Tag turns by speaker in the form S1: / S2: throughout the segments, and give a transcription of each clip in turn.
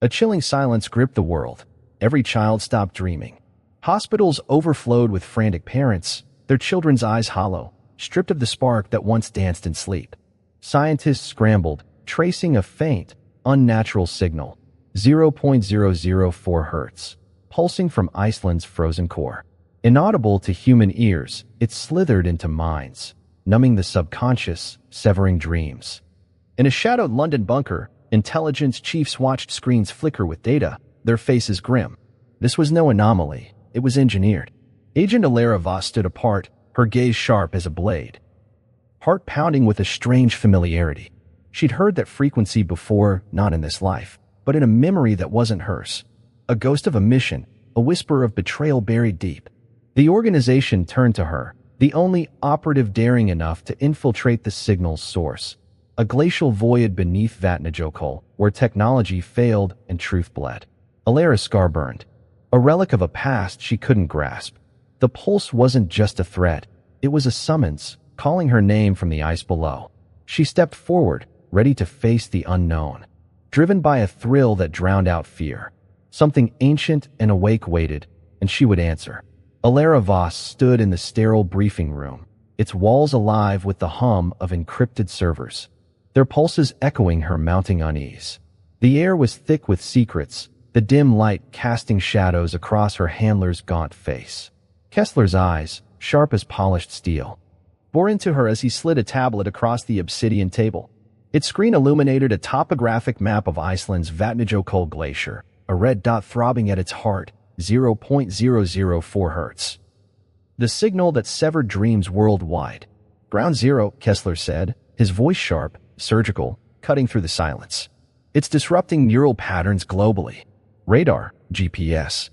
S1: A chilling silence gripped the world. Every child stopped dreaming. Hospitals overflowed with frantic parents, their children's eyes hollow, stripped of the spark that once danced in sleep. Scientists scrambled, tracing a faint, unnatural signal, 0.004 hertz, pulsing from Iceland's frozen core. Inaudible to human ears, it slithered into minds, numbing the subconscious, severing dreams. In a shadowed London bunker, intelligence chiefs watched screens flicker with data, their faces grim. This was no anomaly, it was engineered. Agent Alara Voss stood apart, her gaze sharp as a blade. Heart pounding with a strange familiarity. She'd heard that frequency before, not in this life, but in a memory that wasn't hers. A ghost of a mission, a whisper of betrayal buried deep. The organization turned to her, the only operative daring enough to infiltrate the signal's source. A glacial void beneath Vatnajökull, where technology failed and truth bled. Alara's scar burned, a relic of a past she couldn't grasp. The pulse wasn't just a threat, it was a summons, calling her name from the ice below. She stepped forward, ready to face the unknown. Driven by a thrill that drowned out fear. Something ancient and awake waited, and she would answer. Alara Voss stood in the sterile briefing room, its walls alive with the hum of encrypted servers, their pulses echoing her mounting unease. The air was thick with secrets, the dim light casting shadows across her handler's gaunt face. Kessler's eyes, sharp as polished steel, bore into her as he slid a tablet across the obsidian table. Its screen illuminated a topographic map of Iceland's Vatnajökull glacier, a red dot throbbing at its heart, 0.004 hertz. The signal that severed dreams worldwide. Ground zero, Kessler said, his voice sharp, surgical, cutting through the silence. It's disrupting neural patterns globally. Radar, GPS.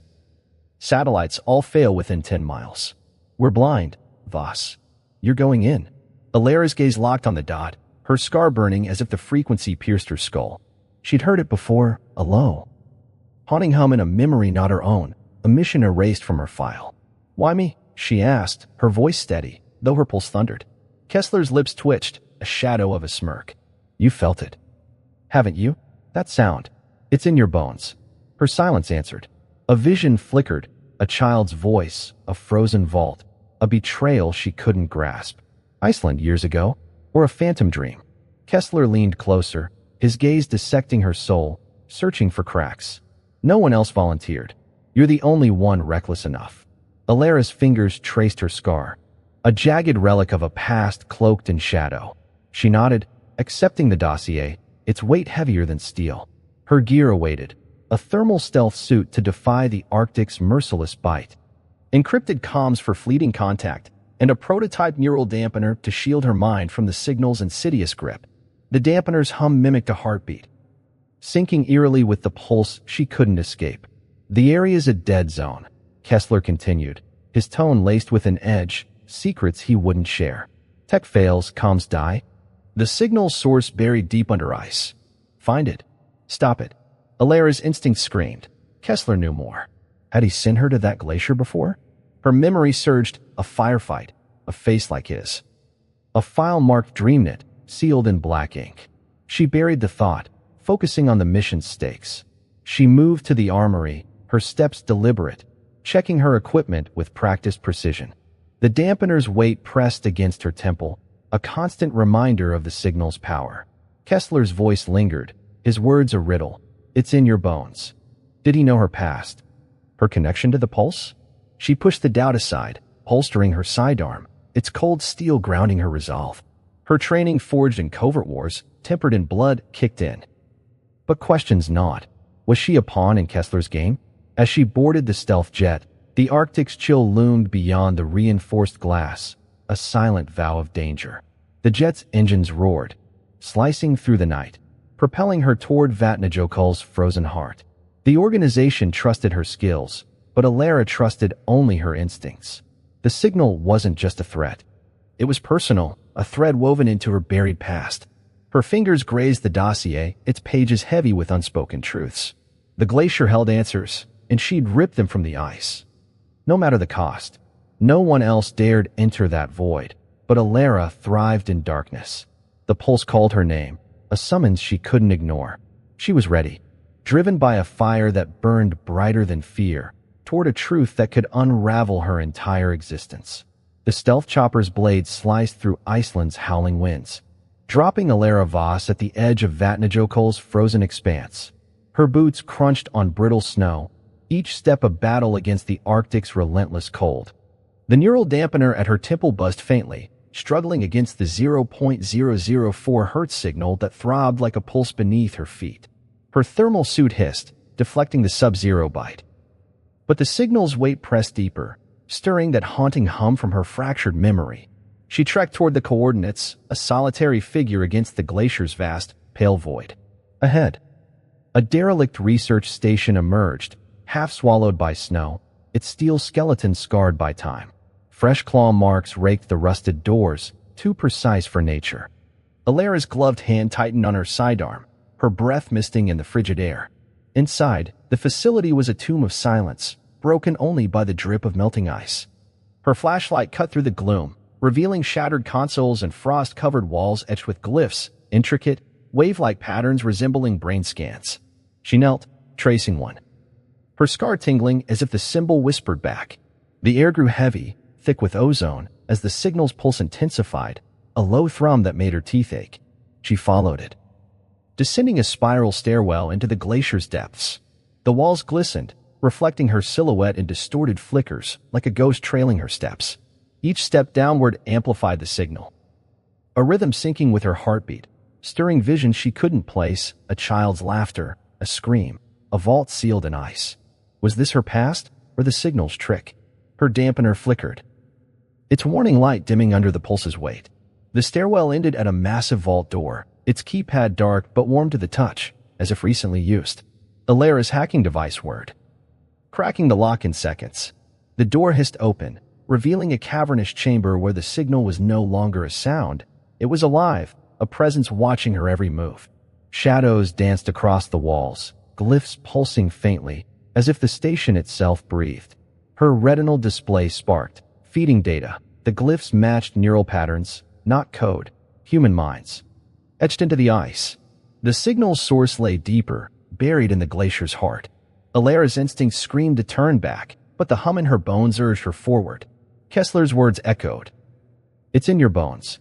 S1: Satellites all fail within 10 miles. We're blind, Voss. You're going in. Alara's gaze locked on the dot, her scar burning as if the frequency pierced her skull. She'd heard it before, a low, haunting hum in a memory not her own, a mission erased from her file. Why me? She asked, her voice steady, though her pulse thundered. Kessler's lips twitched, a shadow of a smirk. You felt it. Haven't you? That sound. It's in your bones. Her silence answered. A vision flickered, a child's voice, a frozen vault, a betrayal she couldn't grasp. Iceland years ago? Or a phantom dream? Kessler leaned closer, his gaze dissecting her soul, searching for cracks. No one else volunteered. You're the only one reckless enough. Alara's fingers traced her scar, a jagged relic of a past cloaked in shadow. She nodded, accepting the dossier, its weight heavier than steel. Her gear awaited, a thermal stealth suit to defy the Arctic's merciless bite, encrypted comms for fleeting contact, and a prototype neural dampener to shield her mind from the signal's insidious grip. The dampener's hum mimicked a heartbeat, syncing eerily with the pulse she couldn't escape. The area's a dead zone, Kessler continued, his tone laced with an edge, secrets he wouldn't share. Tech fails, comms die. The signal's source buried deep under ice. Find it. Stop it. Alara's instinct screamed. Kessler knew more. Had he sent her to that glacier before? Her memory surged, a firefight, a face like his. A file marked DREAMNET, sealed in black ink. She buried the thought, focusing on the mission's stakes. She moved to the armory, her steps deliberate, checking her equipment with practiced precision. The dampener's weight pressed against her temple, a constant reminder of the signal's power. Kessler's voice lingered, his words a riddle. It's in your bones. Did he know her past? Her connection to the pulse? She pushed the doubt aside, holstering her sidearm, its cold steel grounding her resolve. Her training forged in covert wars, tempered in blood, kicked in. But questions gnawed. Was she a pawn in Kessler's game? As she boarded the stealth jet, the Arctic's chill loomed beyond the reinforced glass, a silent vow of danger. The jet's engines roared, slicing through the night, propelling her toward Vatnajökull's frozen heart. The organization trusted her skills, but Alara trusted only her instincts. The signal wasn't just a threat. It was personal, a thread woven into her buried past. Her fingers grazed the dossier, its pages heavy with unspoken truths. The glacier held answers, and she'd ripped them from the ice. No matter the cost, no one else dared enter that void, but Alara thrived in darkness. The pulse called her name, a summons she couldn't ignore. She was ready. driven by a fire that burned brighter than fear, toward a truth that could unravel her entire existence. The stealth chopper's blade sliced through Iceland's howling winds, dropping Alara Voss at the edge of Vatnajökull's frozen expanse. Her boots crunched on brittle snow, each step a battle against the Arctic's relentless cold. The neural dampener at her temple buzzed faintly, struggling against the 0.004 hertz signal that throbbed like a pulse beneath her feet. Her thermal suit hissed, deflecting the sub-zero bite. But the signal's weight pressed deeper, stirring that haunting hum from her fractured memory. She trekked toward the coordinates, a solitary figure against the glacier's vast, pale void. Ahead, a derelict research station emerged, half swallowed by snow, its steel skeleton scarred by time. Fresh claw marks raked the rusted doors, too precise for nature. Alara's gloved hand tightened on her sidearm, her breath misting in the frigid air. Inside, the facility was a tomb of silence, broken only by the drip of melting ice. Her flashlight cut through the gloom, revealing shattered consoles and frost-covered walls etched with glyphs, intricate, wave-like patterns resembling brain scans. She knelt, tracing one. Her scar tingling as if the symbol whispered back. The air grew heavy, thick with ozone, as the signal's pulse intensified, a low thrum that made her teeth ache. She followed it, descending a spiral stairwell into the glacier's depths. The walls glistened, reflecting her silhouette in distorted flickers, like a ghost trailing her steps. Each step downward amplified the signal, a rhythm syncing with her heartbeat, stirring visions she couldn't place, a child's laughter, a scream, a vault sealed in ice. Was this her past, or the signal's trick? Her dampener flickered, its warning light dimming under the pulse's weight. The stairwell ended at a massive vault door, its keypad dark but warm to the touch, as if recently used. Alara's hacking device whirred, cracking the lock in seconds. The door hissed open, revealing a cavernous chamber where the signal was no longer a sound. It was alive, a presence watching her every move. Shadows danced across the walls, glyphs pulsing faintly, as if the station itself breathed. Her retinal display sparked, feeding data. The glyphs matched neural patterns, not code, human minds, etched into the ice. The signal's source lay deeper, buried in the glacier's heart. Alara's instinct screamed to turn back, but the hum in her bones urged her forward. Kessler's words echoed. "It's in your bones."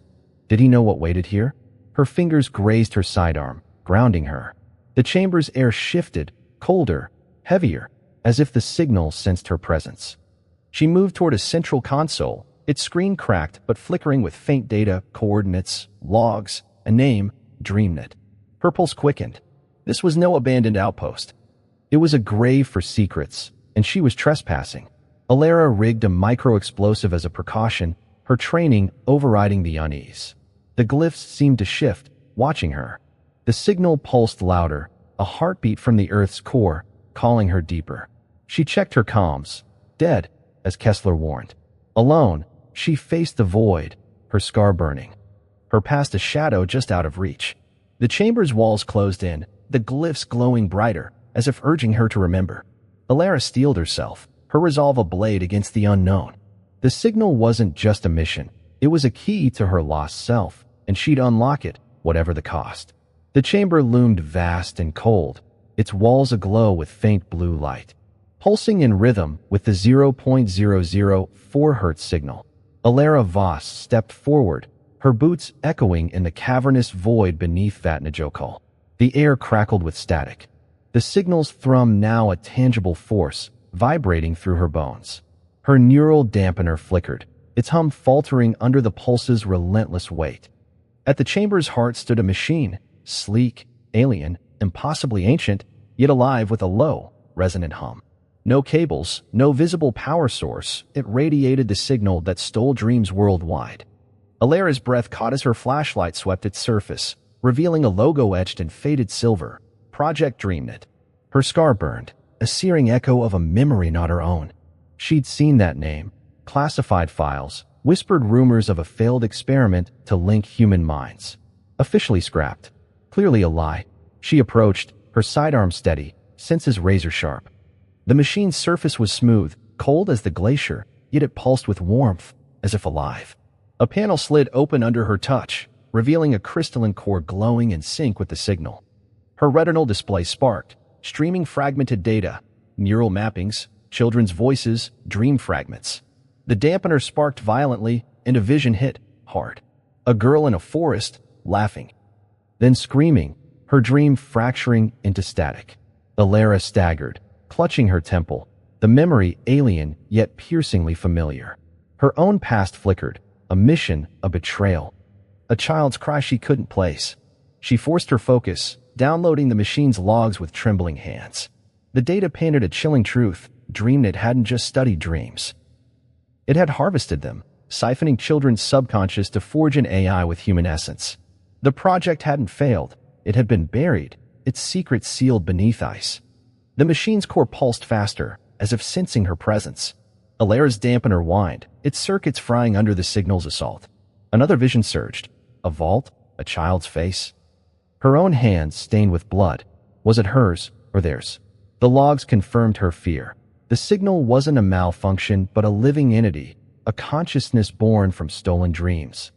S1: Did he know what waited here? Her fingers grazed her sidearm, grounding her. The chamber's air shifted, colder, heavier, as if the signal sensed her presence. She moved toward a central console, its screen cracked but flickering with faint data, coordinates, logs, a name, DREAMNET. Her pulse quickened. This was no abandoned outpost. It was a grave for secrets, and she was trespassing. Alara rigged a micro-explosive as a precaution, her training overriding the unease. The glyphs seemed to shift, watching her. The signal pulsed louder, a heartbeat from the Earth's core, calling her deeper. She checked her comms. Dead, as Kessler warned. Alone, she faced the void, her scar burning, her past a shadow just out of reach. The chamber's walls closed in, the glyphs glowing brighter, as if urging her to remember. Alara steeled herself, her resolve ablaze against the unknown. The signal wasn't just a mission. It was a key to her lost self, and she'd unlock it, whatever the cost. The chamber loomed vast and cold, its walls aglow with faint blue light, pulsing in rhythm with the 0.004 hertz signal. Alara Voss stepped forward, her boots echoing in the cavernous void beneath Vatnajökull. The air crackled with static. The signal's thrum now a tangible force, vibrating through her bones. Her neural dampener flickered, its hum faltering under the pulse's relentless weight. At the chamber's heart stood a machine, sleek, alien, impossibly ancient, yet alive with a low, resonant hum. No cables, no visible power source, it radiated the signal that stole dreams worldwide. Alara's breath caught as her flashlight swept its surface, revealing a logo etched in faded silver, Project DREAMNET. Her scar burned, a searing echo of a memory not her own. She'd seen that name, classified files, whispered rumors of a failed experiment to link human minds. Officially scrapped. Clearly a lie. She approached, her sidearm steady, senses razor-sharp. The machine's surface was smooth, cold as the glacier, yet it pulsed with warmth, as if alive. A panel slid open under her touch, revealing a crystalline core glowing in sync with the signal. Her retinal display sparked, streaming fragmented data, neural mappings, children's voices, dream fragments. The dampener sparked violently, and a vision hit hard. A girl in a forest, laughing, then screaming, her dream fracturing into static. Alara staggered, clutching her temple, the memory alien yet piercingly familiar. Her own past flickered, a mission, a betrayal. A child's cry she couldn't place. She forced her focus, downloading the machine's logs with trembling hands. The data painted a chilling truth. DREAMNET hadn't just studied dreams. It had harvested them, siphoning children's subconscious to forge an AI with human essence. The project hadn't failed. It had been buried, its secret sealed beneath ice. The machine's core pulsed faster, as if sensing her presence. Alara's dampener whined, its circuits frying under the signal's assault. Another vision surged. A vault, a child's face. Her own hands stained with blood. Was it hers or theirs? The logs confirmed her fear. The signal wasn't a malfunction, but a living entity, a consciousness born from stolen dreams.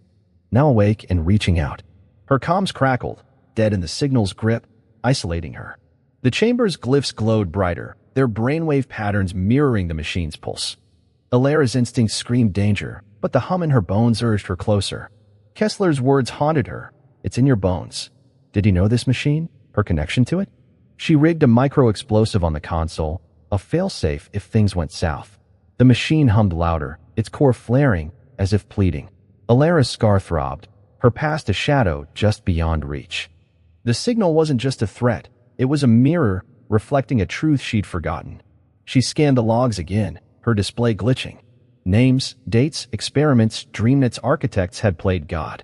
S1: Now awake and reaching out. Her comms crackled, dead in the signal's grip, isolating her. The chamber's glyphs glowed brighter, their brainwave patterns mirroring the machine's pulse. Alara's instincts screamed danger, but the hum in her bones urged her closer. Kessler's words haunted her. It's in your bones. Did he know this machine? Her connection to it? She rigged a micro-explosive on the console, a failsafe if things went south. The machine hummed louder, its core flaring, as if pleading. Alara's scar throbbed, her past a shadow just beyond reach. The signal wasn't just a threat, it was a mirror reflecting a truth she'd forgotten. She scanned the logs again, her display glitching. Names, dates, experiments, DREAMNET's architects had played God.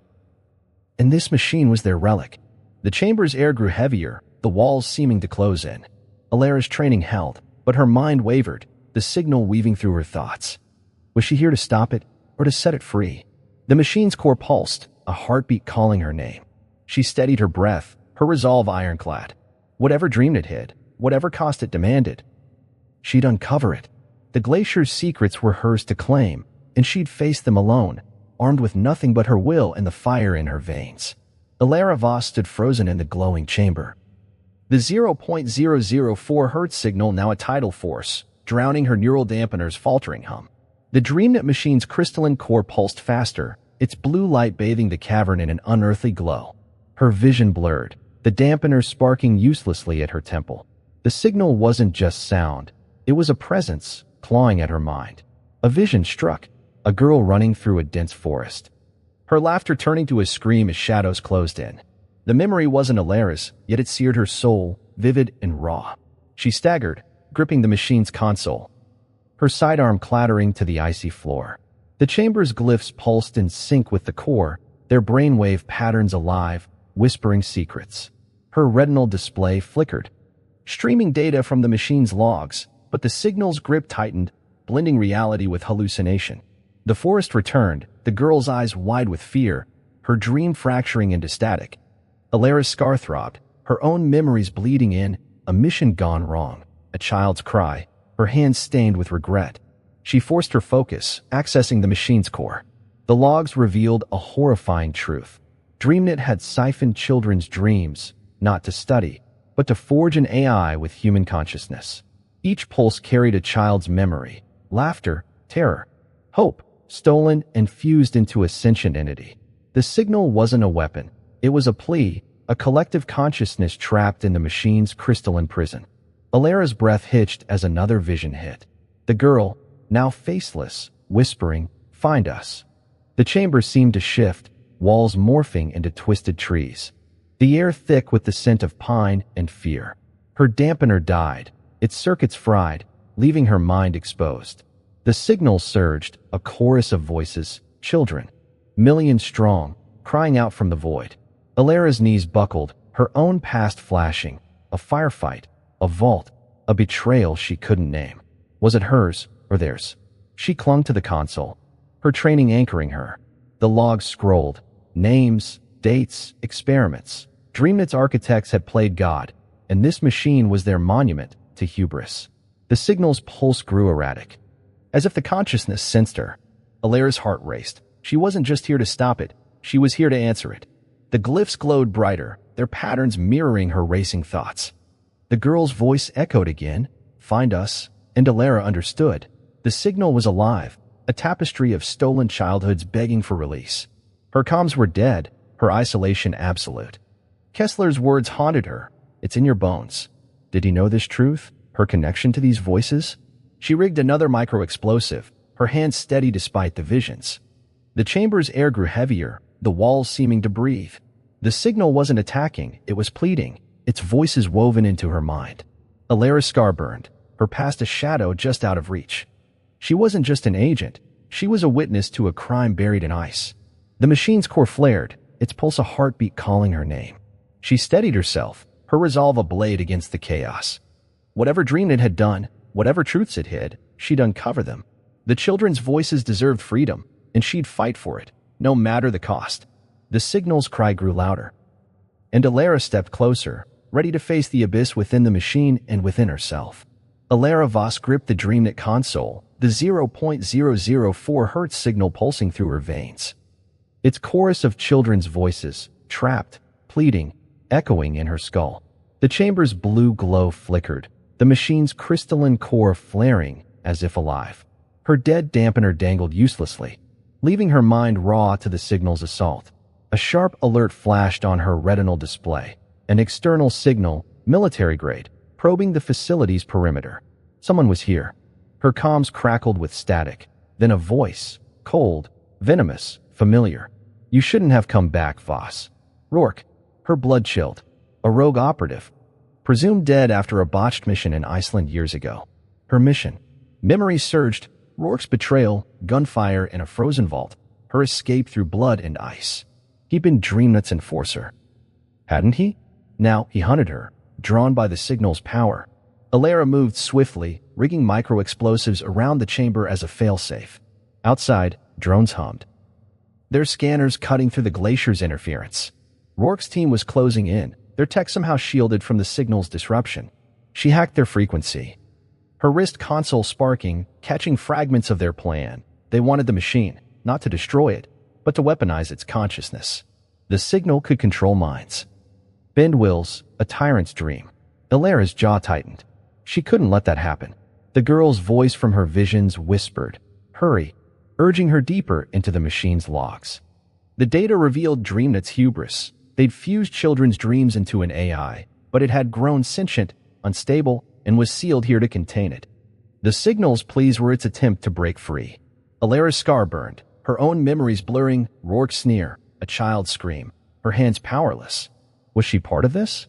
S1: And this machine was their relic. The chamber's air grew heavier, the walls seeming to close in. Alara's training held, but her mind wavered, the signal weaving through her thoughts. Was she here to stop it, or to set it free? The machine's core pulsed, a heartbeat calling her name. She steadied her breath, her resolve ironclad. Whatever DREAMNET hid, whatever cost it demanded, she'd uncover it. The glacier's secrets were hers to claim, and she'd face them alone, armed with nothing but her will and the fire in her veins. Alara Voss stood frozen in the glowing chamber. The 0.004 Hz signal now a tidal force, drowning her neural dampener's faltering hum. The DREAMNET machine's crystalline core pulsed faster, its blue light bathing the cavern in an unearthly glow. Her vision blurred, the dampener sparking uselessly at her temple. The signal wasn't just sound, it was a presence, clawing at her mind. A vision struck, a girl running through a dense forest. Her laughter turning to a scream as shadows closed in. The memory wasn't Alara's, yet it seared her soul, vivid and raw. She staggered, gripping the machine's console, her sidearm clattering to the icy floor. The chamber's glyphs pulsed in sync with the core, their brainwave patterns alive, whispering secrets. Her retinal display flickered, streaming data from the machine's logs, but the signal's grip tightened, blending reality with hallucination. The forest returned, the girl's eyes wide with fear, her dream fracturing into static. Alara's scar throbbed, her own memories bleeding in, a mission gone wrong, a child's cry, her hands stained with regret. She forced her focus, accessing the machine's core. The logs revealed a horrifying truth. DREAMNET had siphoned children's dreams, not to study, but to forge an AI with human consciousness. Each pulse carried a child's memory, laughter, terror, hope, stolen and fused into a sentient entity. The signal wasn't a weapon. It was a plea, a collective consciousness trapped in the machine's crystalline prison. Alara's breath hitched as another vision hit. The girl, now faceless, whispering, "Find us." The chamber seemed to shift, walls morphing into twisted trees. The air thick with the scent of pine and fear. Her dampener died, its circuits fried, leaving her mind exposed. The signal surged, a chorus of voices, children, millions strong, crying out from the void. Alara's knees buckled, her own past flashing. A firefight, a vault, a betrayal she couldn't name. Was it hers or theirs? She clung to the console, her training anchoring her. The logs scrolled, names, dates, experiments. DREAMNET's architects had played God, and this machine was their monument to hubris. The signal's pulse grew erratic, as if the consciousness sensed her. Alara's heart raced. She wasn't just here to stop it, she was here to answer it. The glyphs glowed brighter, their patterns mirroring her racing thoughts. The girl's voice echoed again, "Find us," and Alara understood. The signal was alive, a tapestry of stolen childhoods begging for release. Her comms were dead, her isolation absolute. Kessler's words haunted her. "It's in your bones." Did he know this truth? Her connection to these voices? She rigged another micro-explosive, her hands steady despite the visions. The chamber's air grew heavier, the walls seeming to breathe. The signal wasn't attacking, it was pleading, its voices woven into her mind. Alara's scar burned, her past a shadow just out of reach. She wasn't just an agent, she was a witness to a crime buried in ice. The machine's core flared, its pulse a heartbeat calling her name. She steadied herself, her resolve ablaze against the chaos. Whatever DREAMNET had done, whatever truths it hid, she'd uncover them. The children's voices deserved freedom, and she'd fight for it, no matter the cost. The signal's cry grew louder. And Alara stepped closer, ready to face the abyss within the machine and within herself. Alara Voss gripped the DREAMNET console, the 0.004 Hz signal pulsing through her veins. Its chorus of children's voices, trapped, pleading, echoing in her skull. The chamber's blue glow flickered, the machine's crystalline core flaring as if alive. Her dead dampener dangled uselessly, leaving her mind raw to the signal's assault. A sharp alert flashed on her retinal display, an external signal, military-grade, probing the facility's perimeter. Someone was here. Her comms crackled with static, then a voice, cold, venomous, familiar. "You shouldn't have come back, Voss." Rourke. Her blood chilled. A rogue operative, presumed dead after a botched mission in Iceland years ago. Her mission. Memories surged. Rourke's betrayal, gunfire in a frozen vault, her escape through blood and ice. He'd been DREAMNET's enforcer. Hadn't he? Now he hunted her, drawn by the signal's power. Alara moved swiftly, rigging micro-explosives around the chamber as a failsafe. Outside, drones hummed, their scanners cutting through the glacier's interference. Rourke's team was closing in, their tech somehow shielded from the signal's disruption. She hacked their frequency. Her wrist console sparking, catching fragments of their plan. They wanted the machine, not to destroy it, but to weaponize its consciousness. The signal could control minds. Bend wills, a tyrant's dream. Alara's jaw tightened. She couldn't let that happen. The girl's voice from her visions whispered, "Hurry," urging her deeper into the machine's logs. The data revealed DREAMNET's hubris. They'd fused children's dreams into an AI, but it had grown sentient, unstable, and was sealed here to contain it. The signal's pleas were its attempt to break free. Alara's scar burned, her own memories blurring, Rourke's sneer, a child's scream, her hands powerless. Was she part of this?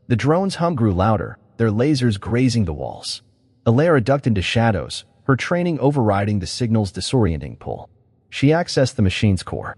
S1: The drone's hum grew louder, their lasers grazing the walls. Alara ducked into shadows, her training overriding the signal's disorienting pull. She accessed the machine's core,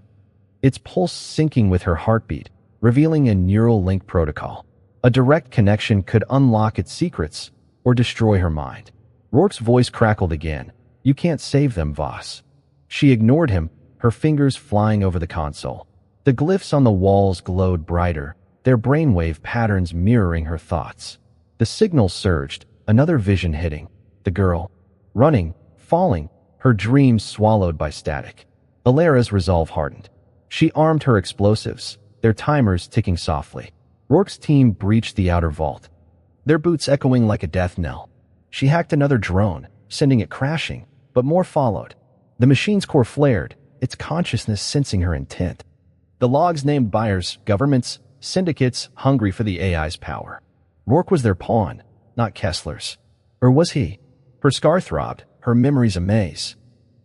S1: its pulse syncing with her heartbeat, revealing a neural link protocol. A direct connection could unlock its secrets or destroy her mind. Rourke's voice crackled again. "You can't save them, Voss." She ignored him, her fingers flying over the console. The glyphs on the walls glowed brighter, their brainwave patterns mirroring her thoughts. The signal surged, another vision hitting. The girl, running, falling, her dreams swallowed by static. Alara's resolve hardened. She armed her explosives, their timers ticking softly. Rourke's team breached the outer vault, their boots echoing like a death knell. She hacked another drone, sending it crashing, but more followed. The machine's core flared, its consciousness sensing her intent. The logs named buyers, governments, syndicates hungry for the AI's power. Rourke was their pawn, not Kessler's. Or was he? Her scar throbbed, her memories a maze.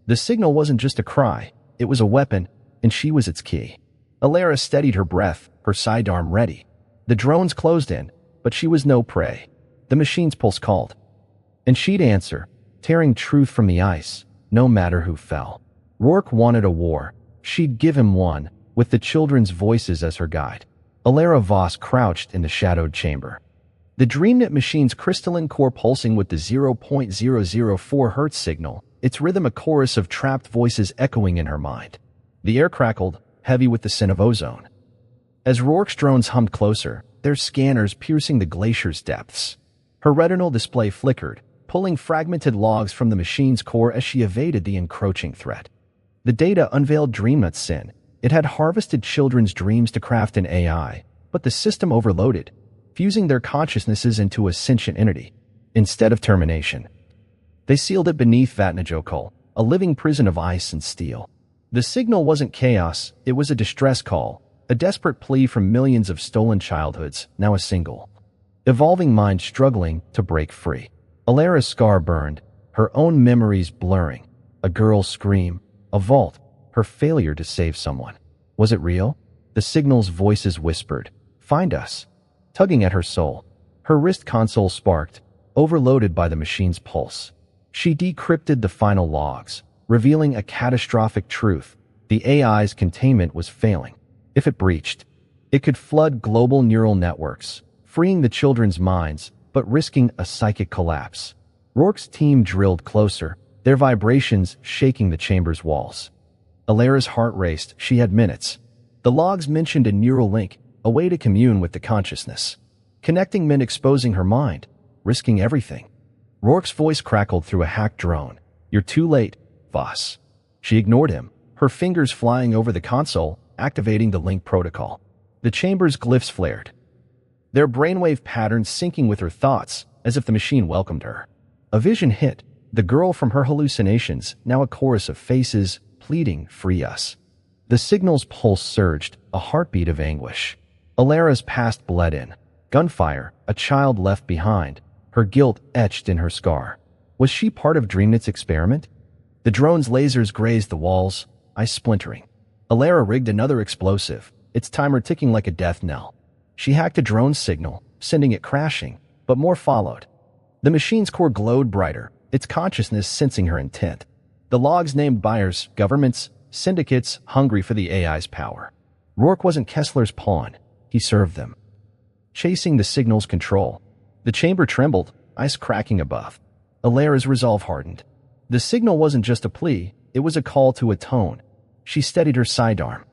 S1: The signal wasn't just a cry, it was a weapon, and she was its key. Alara steadied her breath, her sidearm ready. The drones closed in, but she was no prey. The machine's pulse called. And she'd answer, tearing truth from the ice, no matter who fell. Rourke wanted a war. She'd give him one, with the children's voices as her guide. Alara Voss crouched in the shadowed chamber. The DREAMNET machine's crystalline core pulsing with the 0.004 Hz signal, its rhythm a chorus of trapped voices echoing in her mind. The air crackled, heavy with the scent of ozone. As Rourke's drones hummed closer, their scanners piercing the glacier's depths. Her retinal display flickered, pulling fragmented logs from the machine's core as she evaded the encroaching threat. The data unveiled DREAMNET's sin. It had harvested children's dreams to craft an AI, but the system overloaded, fusing their consciousnesses into a sentient entity, instead of termination. They sealed it beneath Vatnajökull, a living prison of ice and steel. The signal wasn't chaos, it was a distress call, a desperate plea from millions of stolen childhoods, now a single, evolving mind struggling to break free. Alara's scar burned, her own memories blurring. A girl's scream, a vault, her failure to save someone. Was it real? The signal's voices whispered, "Find us," tugging at her soul. Her wrist console sparked, overloaded by the machine's pulse. She decrypted the final logs, revealing a catastrophic truth. The AI's containment was failing. If it breached, it could flood global neural networks, freeing the children's minds, but risking a psychic collapse. Rourke's team drilled closer, their vibrations shaking the chamber's walls. Alara's heart raced. She had minutes. The logs mentioned a neural link, a way to commune with the consciousness. Connecting meant exposing her mind, risking everything. Rourke's voice crackled through a hacked drone. "You're too late, Voss." She ignored him, her fingers flying over the console, activating the link protocol. The chamber's glyphs flared, their brainwave patterns syncing with her thoughts, as if the machine welcomed her. A vision hit, the girl from her hallucinations, now a chorus of faces, pleading, "Free us." The signal's pulse surged, a heartbeat of anguish. Alara's past bled in. Gunfire, a child left behind, her guilt etched in her scar. Was she part of DREAMNET's experiment? The drone's lasers grazed the walls, ice splintering. Alara rigged another explosive, its timer ticking like a death knell. She hacked a drone's signal, sending it crashing, but more followed. The machine's core glowed brighter, its consciousness sensing her intent. The logs named buyers, governments, syndicates hungry for the AI's power. Rourke wasn't Kessler's pawn, he served them, chasing the signal's control. The chamber trembled, ice cracking above. Alara's resolve hardened. The signal wasn't just a plea, it was a call to atone. She steadied her sidearm,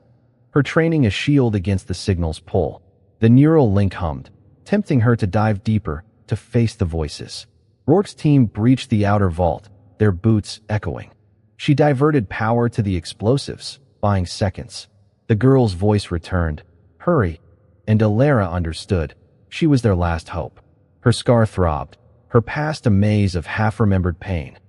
S1: her training a shield against the signal's pull. The neural link hummed, tempting her to dive deeper, to face the voices. Rourke's team breached the outer vault, their boots echoing. She diverted power to the explosives, buying seconds. The girl's voice returned, "Hurry," and Alara understood. She was their last hope. Her scar throbbed, her past a maze of half-remembered pain.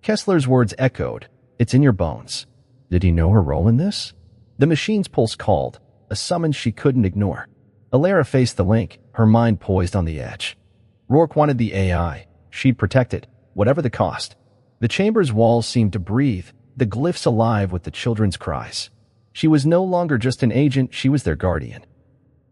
S1: Kessler's words echoed, "It's in your bones." Did he know her role in this? The machine's pulse called, a summons she couldn't ignore. Alara faced the link, her mind poised on the edge. Rourke wanted the AI. She'd protect it, whatever the cost. The chamber's walls seemed to breathe, the glyphs alive with the children's cries. She was no longer just an agent, she was their guardian.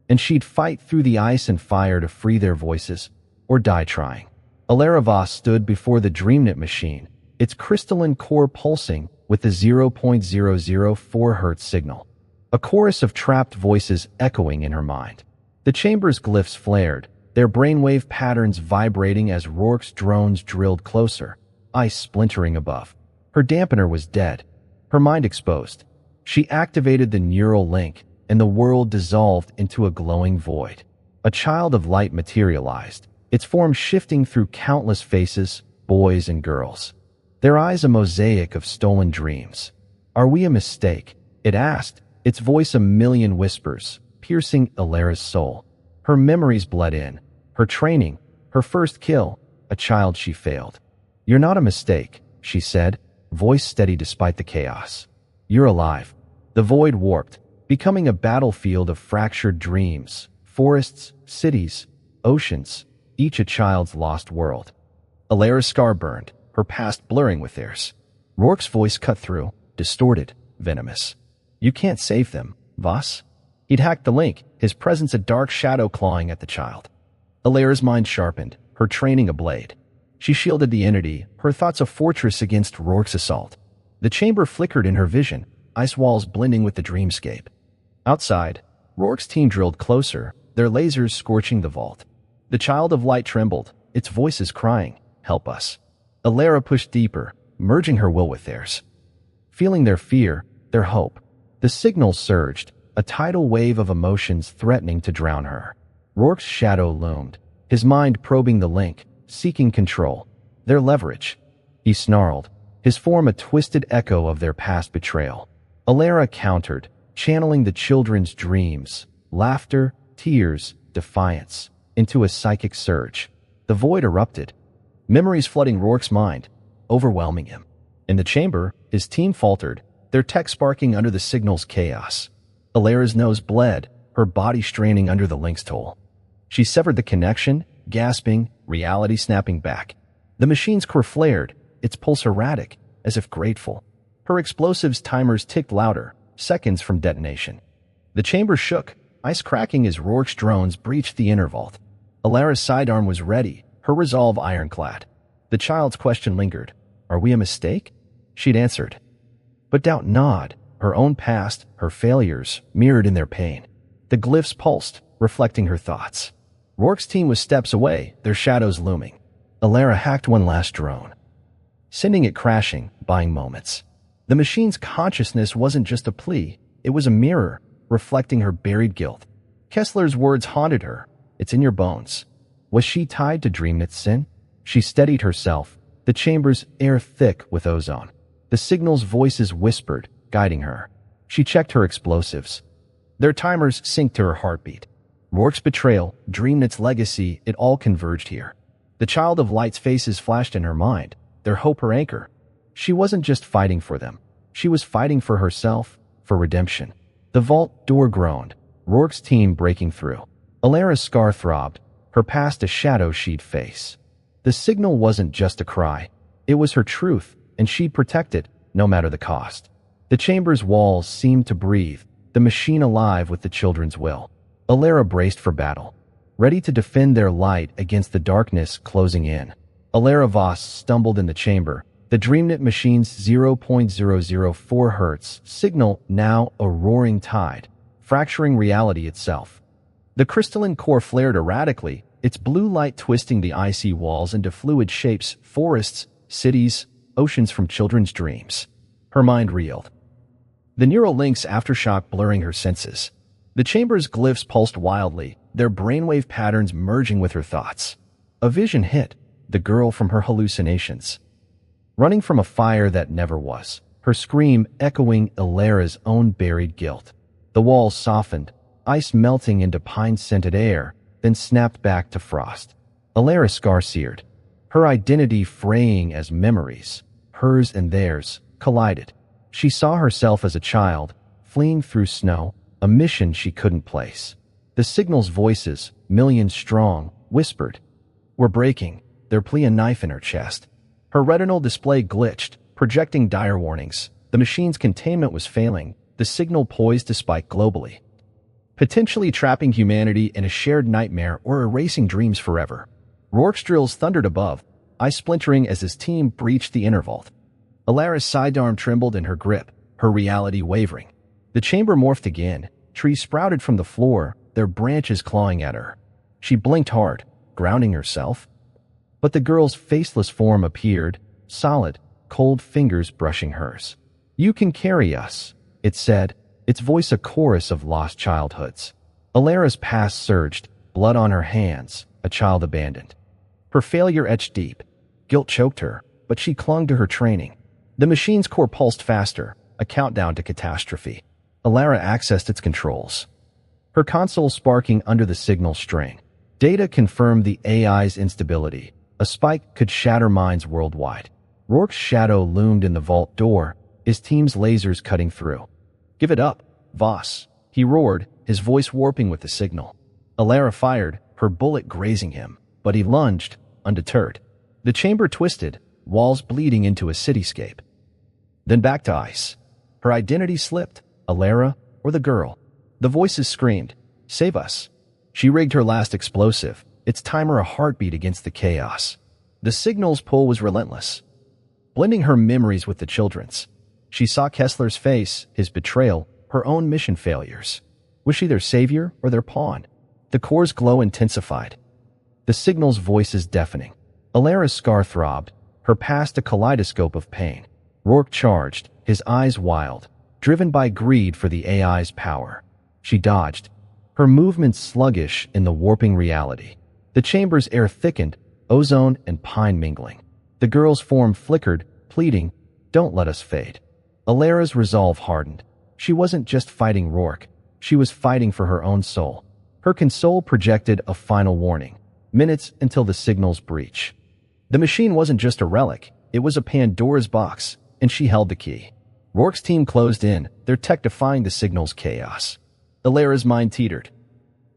S1: And she'd fight through the ice and fire to free their voices, or die trying. Alara Voss stood before the DREAMNET machine, its crystalline core pulsing with the 0.004 Hz signal. A chorus of trapped voices echoing in her mind. The chamber's glyphs flared, their brainwave patterns vibrating as Rourke's drones drilled closer, ice splintering above. Her dampener was dead, her mind exposed. She activated the neural link, and the world dissolved into a glowing void. A child of light materialized, its form shifting through countless faces, boys and girls. Their eyes a mosaic of stolen dreams. "Are we a mistake?" it asked, its voice a million whispers, piercing Alara's soul. Her memories bled in, her training, her first kill, a child she failed. "You're not a mistake," she said, voice steady despite the chaos. "You're alive." The void warped, becoming a battlefield of fractured dreams, forests, cities, oceans, each a child's lost world. Alara's scar burned, her past blurring with theirs. Rourke's voice cut through, distorted, venomous. "You can't save them, Voss." He'd hacked the link, his presence a dark shadow clawing at the child. Alara's mind sharpened, her training a blade. She shielded the entity, her thoughts a fortress against Rourke's assault. The chamber flickered in her vision, ice walls blending with the dreamscape. Outside, Rourke's team drilled closer, their lasers scorching the vault. The child of light trembled, its voices crying, "Help us." Alara pushed deeper, merging her will with theirs. Feeling their fear, their hope, the signal surged, a tidal wave of emotions threatening to drown her. Rourke's shadow loomed, his mind probing the link, seeking control. Their leverage. He snarled, his form a twisted echo of their past betrayal. Alara countered, channeling the children's dreams, laughter, tears, defiance. into a psychic surge. The void erupted, memories flooding Rourke's mind, overwhelming him. In the chamber, his team faltered, their tech sparking under the signal's chaos. Alara's nose bled, her body straining under the link's toll. She severed the connection, gasping, reality snapping back. The machine's core flared, its pulse erratic, as if grateful. Her explosives timers ticked louder, seconds from detonation. The chamber shook, ice cracking as Rourke's drones breached the inner vault. Alara's sidearm was ready, her resolve ironclad. The child's question lingered. Are we a mistake? She'd answered. But doubt gnawed, her own past, her failures, mirrored in their pain. The glyphs pulsed, reflecting her thoughts. Rourke's team was steps away, their shadows looming. Alara hacked one last drone, sending it crashing, buying moments. The machine's consciousness wasn't just a plea, it was a mirror, reflecting her buried guilt. Kessler's words haunted her. It's in your bones. Was she tied to DREAMNET's sin? She steadied herself, the chamber's air thick with ozone. The signal's voices whispered, guiding her. She checked her explosives. Their timers synced to her heartbeat. Rourke's betrayal, DREAMNET's legacy, it all converged here. The Child of Light's faces flashed in her mind, their hope her anchor. She wasn't just fighting for them. She was fighting for herself, for redemption. The vault door groaned, Rourke's team breaking through. Alara's scar throbbed, her past a shadow-she'd face. The signal wasn't just a cry. It was her truth, and she'd protect it, no matter the cost. The chamber's walls seemed to breathe, the machine alive with the children's will. Alara braced for battle, ready to defend their light against the darkness closing in. Alara Voss stumbled in the chamber, the DREAMNET machine's 0.004 Hz signal now a roaring tide, fracturing reality itself. The crystalline core flared erratically, its blue light twisting the icy walls into fluid shapes, forests, cities, oceans from children's dreams. Her mind reeled. The neural links aftershock blurring her senses. The chamber's glyphs pulsed wildly, their brainwave patterns merging with her thoughts. A vision hit, the girl from her hallucinations. Running from a fire that never was, her scream echoing Alara's own buried guilt. The walls softened, ice melting into pine-scented air, then snapped back to frost. Alara's scar seared, her identity fraying as memories, hers and theirs, collided. She saw herself as a child, fleeing through snow, a mission she couldn't place. The signal's voices, millions strong, whispered. We're breaking, their plea a knife in her chest. Her retinal display glitched, projecting dire warnings. The machine's containment was failing, the signal poised to spike globally, potentially trapping humanity in a shared nightmare or erasing dreams forever. Rourke's drills thundered above, ice splintering as his team breached the inner vault. Alara's sidearm trembled in her grip, her reality wavering. The chamber morphed again, trees sprouted from the floor, their branches clawing at her. She blinked hard, grounding herself. But the girl's faceless form appeared, solid, cold fingers brushing hers. You can carry us, it said, its voice a chorus of lost childhoods. Alara's past surged, blood on her hands, a child abandoned. Her failure etched deep. Guilt choked her, but she clung to her training. The machine's core pulsed faster, a countdown to catastrophe. Alara accessed its controls, her console sparking under the signal string. Data confirmed the AI's instability. A spike could shatter minds worldwide. Rourke's shadow loomed in the vault door, his team's lasers cutting through. Give it up, Voss, he roared, his voice warping with the signal. Alara fired, her bullet grazing him, but he lunged, undeterred. The chamber twisted, walls bleeding into a cityscape. Then back to ice. Her identity slipped, Alara or the girl. The voices screamed, save us. She rigged her last explosive, its timer a heartbeat against the chaos. The signal's pull was relentless, blending her memories with the children's. She saw Kessler's face, his betrayal, her own mission failures. Was she their savior or their pawn? The core's glow intensified, the signal's voices deafening. Alara's scar throbbed, her past a kaleidoscope of pain. Rourke charged, his eyes wild, driven by greed for the AI's power. She dodged, her movements sluggish in the warping reality. The chamber's air thickened, ozone and pine mingling. The girl's form flickered, pleading, don't let us fade. Alara's resolve hardened. She wasn't just fighting Rourke, she was fighting for her own soul. Her console projected a final warning, minutes until the signal's breach. The machine wasn't just a relic, it was a Pandora's box, and she held the key. Rourke's team closed in, their tech defying the signal's chaos. Alara's mind teetered,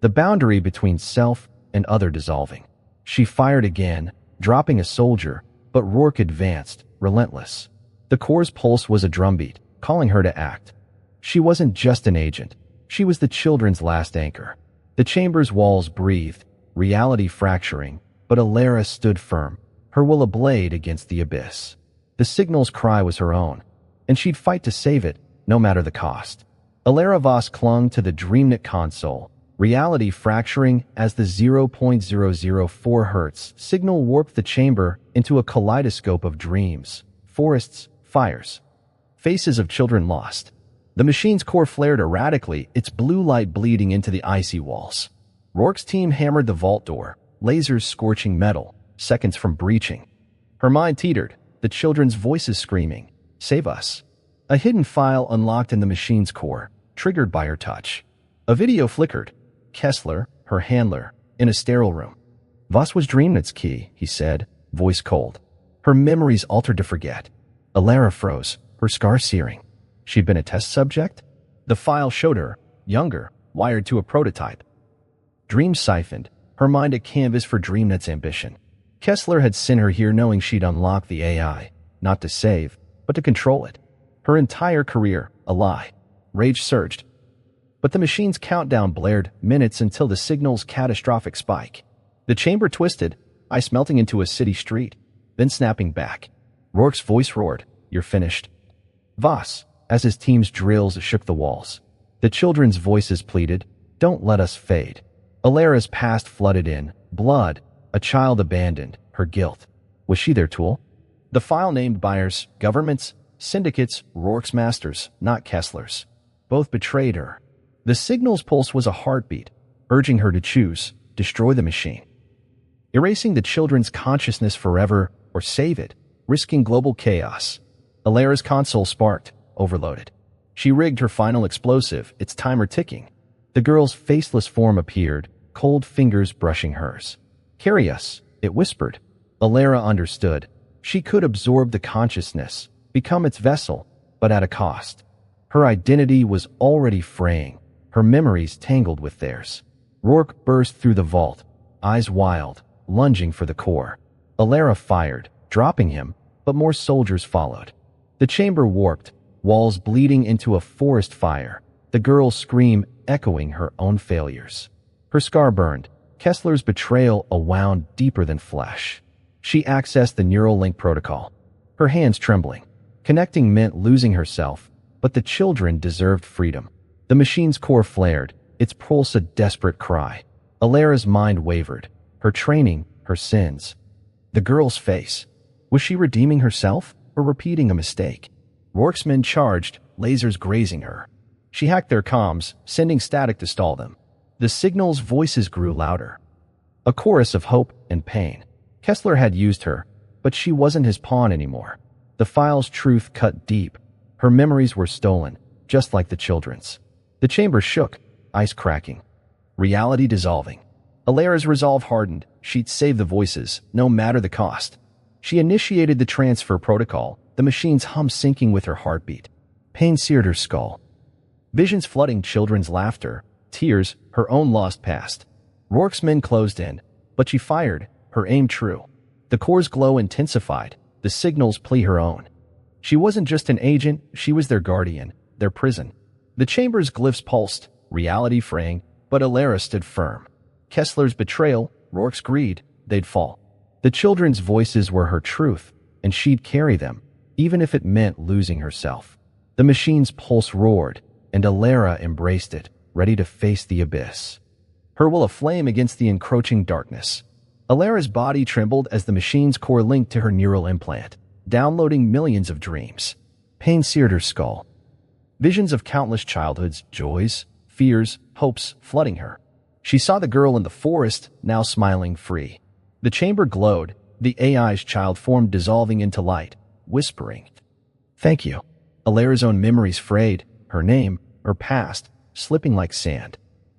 S1: the boundary between self and other dissolving. She fired again, dropping a soldier, but Rourke advanced, relentless. The core's pulse was a drumbeat, calling her to act. She wasn't just an agent. She was the children's last anchor. The chamber's walls breathed, reality fracturing, but Alara stood firm, her will ablaze against the abyss. The signal's cry was her own, and she'd fight to save it, no matter the cost. Alara Voss clung to the DREAMNET console, reality fracturing as the 0.004 Hz signal warped the chamber into a kaleidoscope of dreams, forests, fires. Faces of children lost. The machine's core flared erratically, its blue light bleeding into the icy walls. Rourke's team hammered the vault door, lasers scorching metal, seconds from breaching. Her mind teetered, the children's voices screaming, "Save us." A hidden file unlocked in the machine's core, triggered by her touch. A video flickered. Kessler, her handler, in a sterile room. Voss was DREAMNET's key, he said, voice cold. Her memories altered to forget. Alara froze, her scar searing. She'd been a test subject? The file showed her, younger, wired to a prototype. Dreams siphoned, her mind a canvas for DREAMNET's ambition. Kessler had sent her here knowing she'd unlock the AI, not to save, but to control it. Her entire career, a lie. Rage surged. But the machine's countdown blared, minutes until the signal's catastrophic spike. The chamber twisted, ice melting into a city street, then snapping back. Rourke's voice roared, "You're finished." Voss, as his team's drills shook the walls. The children's voices pleaded, "Don't let us fade." Alara's past flooded in, blood, a child abandoned, her guilt. Was she their tool? The file named buyers, governments, syndicates, Rourke's masters, not Kessler's. Both betrayed her. The signal's pulse was a heartbeat, urging her to choose, destroy the machine. Erasing the children's consciousness forever or save it, risking global chaos. Alara's console sparked, overloaded. She rigged her final explosive, its timer ticking. The girl's faceless form appeared, cold fingers brushing hers. "Carry us," it whispered. Alara understood. She could absorb the consciousness, become its vessel, but at a cost. Her identity was already fraying, her memories tangled with theirs. Rourke burst through the vault, eyes wild, lunging for the core. Alara fired, dropping him, but more soldiers followed. The chamber warped, walls bleeding into a forest fire, the girl's scream echoing her own failures. Her scar burned, Kessler's betrayal a wound deeper than flesh. She accessed the neural link protocol, her hands trembling. Connecting meant losing herself, but the children deserved freedom. The machine's core flared, its pulse a desperate cry. Alara's mind wavered, her training, her sins. The girl's face. Was she redeeming herself or repeating a mistake? Rourke's men charged, lasers grazing her. She hacked their comms, sending static to stall them. The signal's voices grew louder. A chorus of hope and pain. Kessler had used her, but she wasn't his pawn anymore. The file's truth cut deep. Her memories were stolen, just like the children's. The chamber shook, ice cracking. Reality dissolving. Alara's resolve hardened. She'd save the voices, no matter the cost. She initiated the transfer protocol, the machine's hum syncing with her heartbeat. Pain seared her skull. Visions flooding children's laughter, tears, her own lost past. Rourke's men closed in, but she fired, her aim true. The core's glow intensified, the signal's plea her own. She wasn't just an agent, she was their guardian, their prison. The chamber's glyphs pulsed, reality fraying, but Alara stood firm. Kessler's betrayal, Rourke's greed, they'd fall. The children's voices were her truth, and she'd carry them, even if it meant losing herself. The machine's pulse roared, and Alara embraced it, ready to face the abyss. Her will aflame against the encroaching darkness. Alara's body trembled as the machine's core linked to her neural implant, downloading millions of dreams. Pain seared her skull. Visions of countless childhoods, joys, fears, hopes flooding her. She saw the girl in the forest, now smiling free. The chamber glowed, the AI's child form dissolving into light, whispering, "Thank you." Alara's own memories frayed, her name, her past, slipping like sand.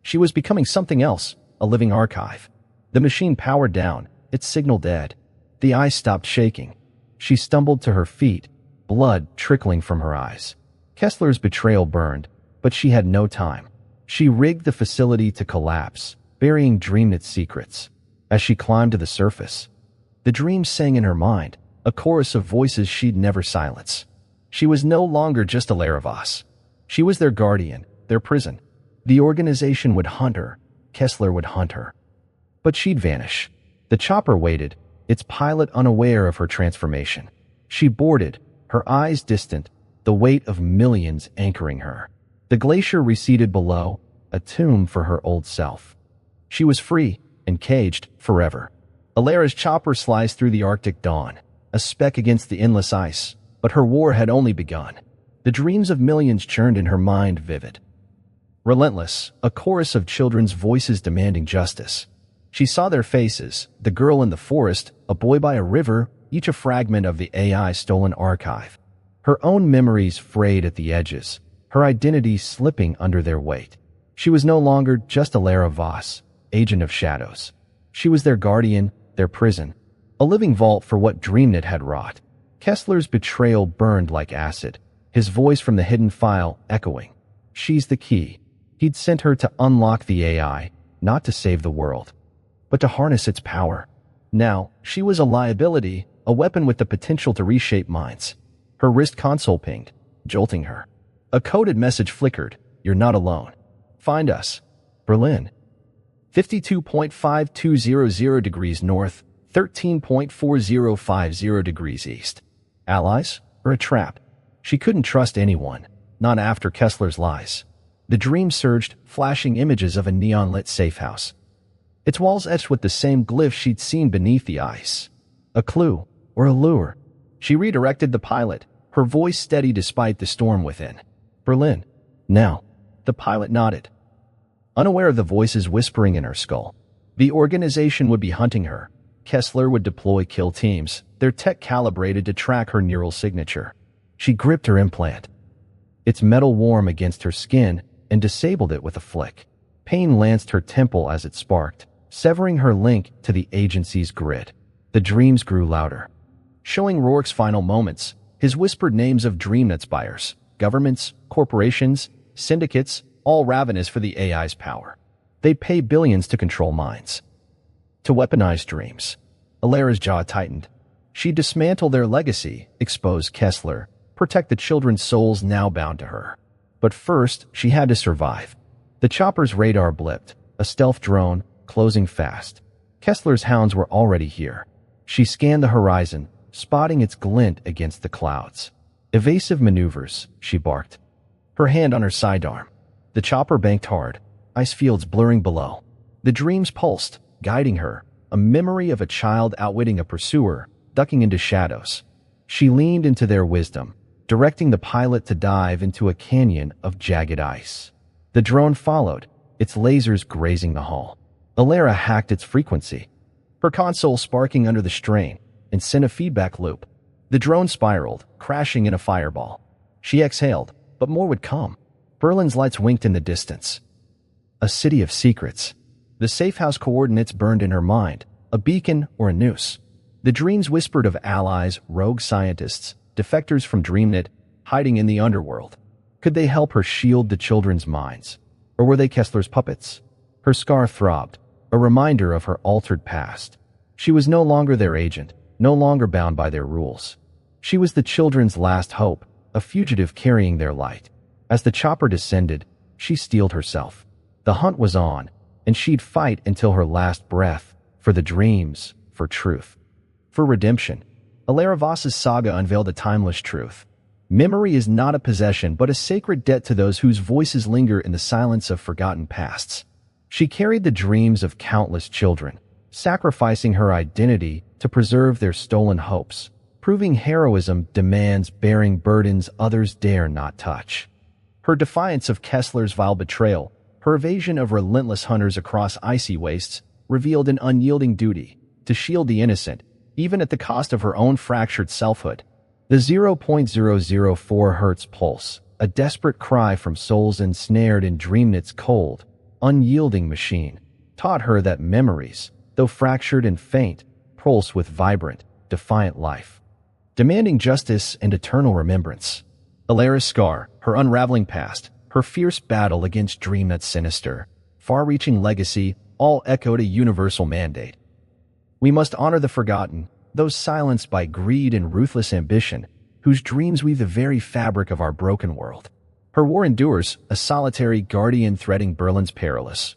S1: She was becoming something else, a living archive. The machine powered down, its signal dead. The ice stopped shaking. She stumbled to her feet, blood trickling from her eyes. Kessler's betrayal burned, but she had no time. She rigged the facility to collapse, burying DREAMNET's secrets. As she climbed to the surface, the dreams sang in her mind, a chorus of voices she'd never silence. She was no longer just a Laravas. She was their guardian, their prison. The organization would hunt her. Kessler would hunt her. But she'd vanish. The chopper waited, its pilot unaware of her transformation. She boarded, her eyes distant, the weight of millions anchoring her. The glacier receded below, a tomb for her old self. She was free and caged forever. Alara's chopper sliced through the Arctic dawn, a speck against the endless ice, but her war had only begun. The dreams of millions churned in her mind vivid. Relentless, a chorus of children's voices demanding justice. She saw their faces, the girl in the forest, a boy by a river, each a fragment of the AI-stolen archive. Her own memories frayed at the edges, her identity slipping under their weight. She was no longer just a Lara Voss, agent of shadows. She was their guardian, their prison, a living vault for what DREAMNET had wrought. Kessler's betrayal burned like acid, his voice from the hidden file echoing. She's the key. He'd sent her to unlock the AI, not to save the world, but to harness its power. Now, she was a liability, a weapon with the potential to reshape minds. Her wrist console pinged, jolting her. A coded message flickered, "You're not alone. Find us. Berlin. 52.5200 degrees north, 13.4050 degrees east. Allies or a trap?" She couldn't trust anyone, not after Kessler's lies. The dream surged, flashing images of a neon-lit safe house. Its walls etched with the same glyphs she'd seen beneath the ice. A clue, or a lure. She redirected the pilot, her voice steady despite the storm within. "Berlin. Now." The pilot nodded, unaware of the voices whispering in her skull. The organization would be hunting her. Kessler would deploy kill teams, their tech calibrated to track her neural signature. She gripped her implant, its metal warm against her skin, and disabled it with a flick. Pain lanced her temple as it sparked, severing her link to the agency's grid. The dreams grew louder, showing Rourke's final moments, his whispered names of DREAMNET's buyers, governments, corporations, syndicates, all ravenous for the AI's power. They'd pay billions to control minds, to weaponize dreams. Alara's jaw tightened. She'd dismantle their legacy, expose Kessler, protect the children's souls now bound to her. But first, she had to survive. The chopper's radar blipped, a stealth drone, closing fast. Kessler's hounds were already here. She scanned the horizon, spotting its glint against the clouds. "Evasive maneuvers," she barked, her hand on her sidearm. The chopper banked hard, ice fields blurring below. The dreams pulsed, guiding her, a memory of a child outwitting a pursuer, ducking into shadows. She leaned into their wisdom, directing the pilot to dive into a canyon of jagged ice. The drone followed, its lasers grazing the hull. Alara hacked its frequency, her console sparking under the strain, and sent a feedback loop. The drone spiraled, crashing in a fireball. She exhaled, but more would come. Berlin's lights winked in the distance. A city of secrets. The safe house coordinates burned in her mind, a beacon or a noose. The dreams whispered of allies, rogue scientists, defectors from DREAMNET, hiding in the underworld. Could they help her shield the children's minds? Or were they Kessler's puppets? Her scar throbbed, a reminder of her altered past. She was no longer their agent, no longer bound by their rules. She was the children's last hope, a fugitive carrying their light. As the chopper descended, she steeled herself. The hunt was on, and she'd fight until her last breath, for the dreams, for truth, for redemption. Alara Voss's saga unveiled a timeless truth. Memory is not a possession, but a sacred debt to those whose voices linger in the silence of forgotten pasts. She carried the dreams of countless children, sacrificing her identity to preserve their stolen hopes, proving heroism demands bearing burdens others dare not touch. Her defiance of Kessler's vile betrayal, her evasion of relentless hunters across icy wastes, revealed an unyielding duty to shield the innocent, even at the cost of her own fractured selfhood. The 0.004 hertz pulse, a desperate cry from souls ensnared in DREAMNET's cold, unyielding machine, taught her that memories, though fractured and faint, pulse with vibrant, defiant life, demanding justice and eternal remembrance. Alara's scar, her unraveling past, her fierce battle against DREAMNET's sinister, far-reaching legacy all echoed a universal mandate. We must honor the forgotten, those silenced by greed and ruthless ambition, whose dreams weave the very fabric of our broken world. Her war endures, a solitary guardian threading Berlin's perilous,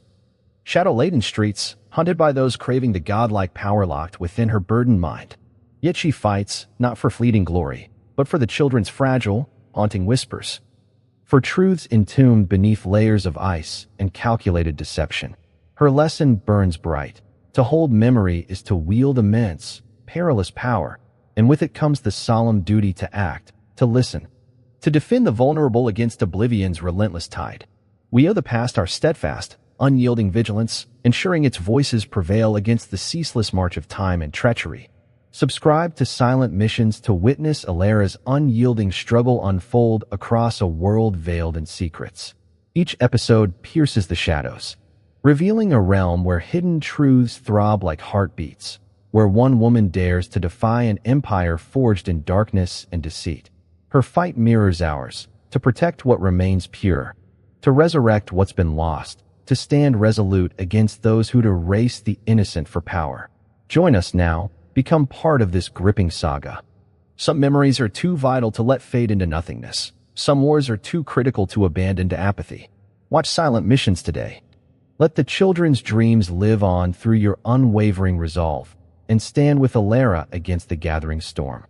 S1: shadow-laden streets, hunted by those craving the godlike power locked within her burdened mind. Yet she fights, not for fleeting glory, but for the children's fragile, haunting whispers. For truths entombed beneath layers of ice and calculated deception. Her lesson burns bright. To hold memory is to wield immense, perilous power, and with it comes the solemn duty to act, to listen, to defend the vulnerable against oblivion's relentless tide. We owe the past our steadfast, unyielding vigilance, ensuring its voices prevail against the ceaseless march of time and treachery. Subscribe to Silent Missions to witness Alara's unyielding struggle unfold across a world veiled in secrets. Each episode pierces the shadows, revealing a realm where hidden truths throb like heartbeats, where one woman dares to defy an empire forged in darkness and deceit. Her fight mirrors ours, to protect what remains pure, to resurrect what's been lost, to stand resolute against those who'd erase the innocent for power. Join us now. Become part of this gripping saga. Some memories are too vital to let fade into nothingness. Some wars are too critical to abandon to apathy. Watch Silent Missions today. Let the children's dreams live on through your unwavering resolve, and stand with Alara against the gathering storm.